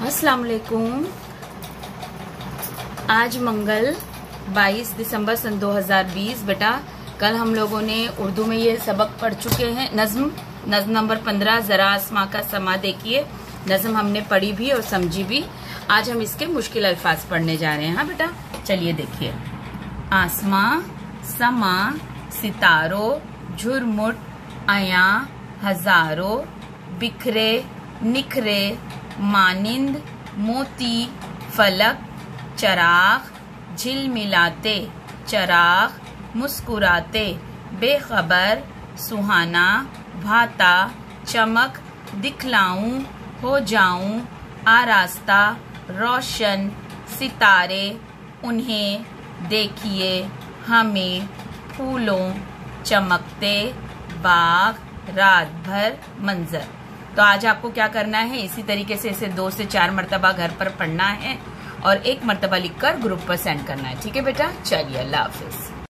अस्सलाम वालेकुम। आज मंगल 22 दिसंबर सन 2020। बेटा कल हम लोगों ने उर्दू में ये सबक पढ़ चुके हैं। नज्म नंबर 15 जरा आसमां का समा देखिए। नज्म हमने पढ़ी भी और समझी भी। आज हम इसके मुश्किल अल्फाज पढ़ने जा रहे हैं। हाँ बेटा चलिए देखिए। आसमां, समा, सितारों, झुरमुट, आया, हजारों, बिखरे, निखरे, मानिंद, मोती, फलक, चराग, झिलमिलाते, चराग, मुस्कुराते, बेखबर, सुहाना, भाता, चमक, दिखलाऊं, हो जाऊं, आरास्ता, रोशन, सितारे, उन्हें देखिए, हमें, फूलों, चमकते, बाग, रात भर, मंजर। तो आज आपको क्या करना है, इसी तरीके से इसे 2 से 4 मरतबा घर पर पढ़ना है और 1 मरतबा लिखकर ग्रुप पर सेंड करना है। ठीक है बेटा, चलिए अल्लाह हाफिज।